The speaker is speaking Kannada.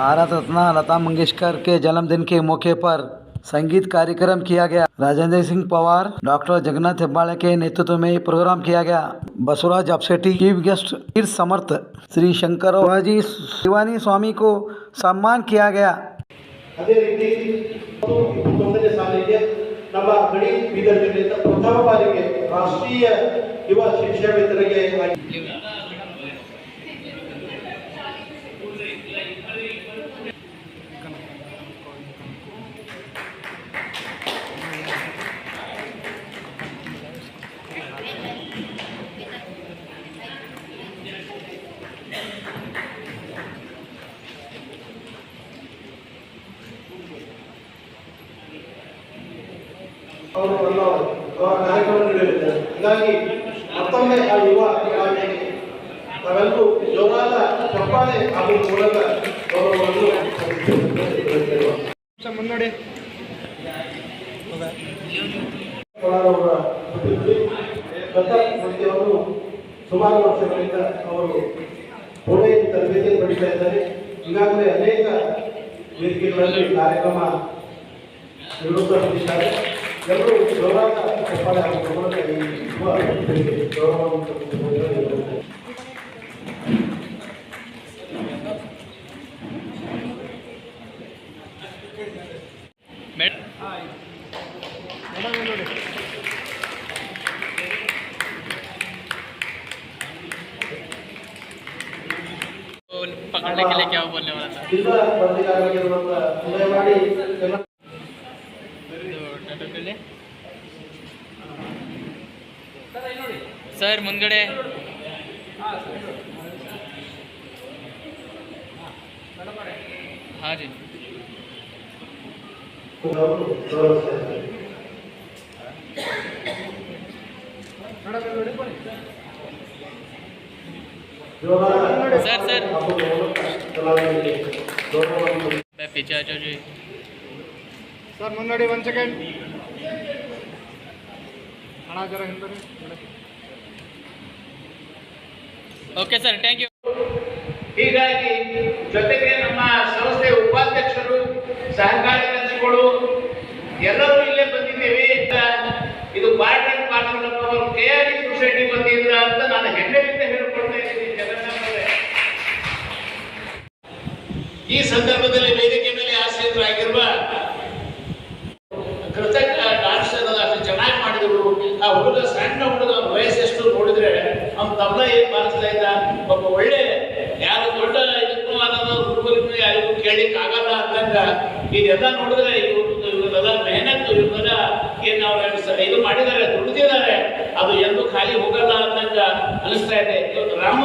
भारत रत्न लता मंगेशकर के जन्मदिन के मौके पर संगीत कार्यक्रम किया गया। राजेंद्र सिंह पवार, डॉक्टर जगन्नाथ हेब्बाळे के नेतृत्व में प्रोग्राम किया गया। बसवराज अपसेटी चीफ गेस्ट, वीर समर्थ, श्री शंकर शिवानी स्वामी को सम्मान किया गया। ಅದೇ ರೀತಿ 21ನೇ ಸಾಲಿಗೆ ನಮ್ಮ ಗಡಿ ಬೀದರ್ ಜಿಲ್ಲೆಯಿಂದ ಪ್ರಥಮ ಬಾರಿಗೆ ರಾಷ್ಟ್ರೀಯ ಯುವ ಶಿಕ್ಷಾವೇತನಗೆ ಕಾರ್ಯಕ್ರಮ ನಡೆಯುತ್ತೆ. ಹೀಗಾಗಿ ಮತ್ತೊಮ್ಮೆ ಆ ಯುವ ತಾವೆಲ್ಲರೂ ಜೋರಾದ ಚಪ್ಪಾಳೆ ಹಾಗೂ ಮೂಲಕ ಗೌರವವನ್ನು ಮುನ್ನಡೆ ಅವರು ಸುಮಾರು ವರ್ಷಗಳಿಂದ ಅವರು ಪುಣೆ ತರಬೇತಿ ಪಡಿತಾ ಇದ್ದಾರೆ. ಈಗಾಗಲೇ ಅನೇಕ ವೇದಿಕೆಗಳಲ್ಲಿ ಕಾರ್ಯಕ್ರಮ ನಿರೂಪಿಸಿದ್ದಾರೆ. ಎಲ್ಲರೂ ಜೋರಾದ ಚಪ್ಪಾಳೆ ಹಾಗೂ ಮೂಲಕ ಈ ಯುವ ಗೌರವವನ್ನು पकड़ने के लिए क्या बोलने वाला था? सर मुंगड़े हाँ जी सर सर पीछे आ जाओ जी सर मुन्नड़ी 1 सेकंड हणा जरा हिंदे ओके सर थैंक यू। ಹೀಗಾಗಿ ಜೊತೆಗೆ ನಮ್ಮ ಸಂಸ್ಥೆ ಉಪಾಧ್ಯಕ್ಷರು ಸಹಕಾರಿ ಕಚೇರಿಗಳು ಎಲ್ಲರೂ ಇಲ್ಲೇ ಬಂದಿದ್ದೇವೆ. ಇದು ಪಾರ್ಟ್ ಅಂಡ್ ಪಾರ್ಸಲ್ ಅವರು ಕೆಆರ್ಡಿ ಸೊಸೈಟಿ ಬಂದಿದ್ರ ಅಂತ ನಾನು ಹೆಮ್ಮೆಯಿಂದ ಹೇಳಿಕೊಳ್ತಾ ಇದ್ದೀನಿ. ಜಗನ್ನಾಥರೇ, ಈ ಸಂದರ್ಭದಲ್ಲಿ ವೇದಿಕೆ ಮೇಲೆ ಆಸೀನರಾಗಿರುವ ಕೃತಜ್ಞ ಡಾನ್ಸ್ ಅಷ್ಟು ಚೆನ್ನಾಗಿ ಮಾಡಿದ್ರು. ಆ ಹುಡುಗ ಸಣ್ಣ ಹುಡುಗ ವಯಸ್ಸೆಷ್ಟು ನೋಡಿದ್ರೆ ಅವ್ನು ತಬಲ ಏನ್ ಬಾರಿಸ್ತಾ ಇದ್ದ. ಒಬ್ಬ ಒಳ್ಳೆ ಯಾರು ದೊಡ್ಡ ಇದಕ್ಕೂ ಅನ್ನೋದು ಹುಡುಗರಿಗೂ ಯಾರಿಗೂ ಕೇಳಿಕ್ ಆಗಲ್ಲ ಅಂತಂಗ ಇದೆಲ್ಲ ನೋಡಿದ್ರೆ ಇವರೆಲ್ಲ ಮೆಹನತ್ತು ಇವರೆಲ್ಲ ಏನ್ ಅವ್ರು ಇದು ಮಾಡಿದ್ದಾರೆ, ದುಡಿದಿದ್ದಾರೆ, ಅದು ಎಂದು ಖಾಲಿ ಹೋಗಲ್ಲ ಅಂತಂಗ ಅನಿಸ್ತಾ ಇದೆ. ಇವತ್ತು ರಾಮ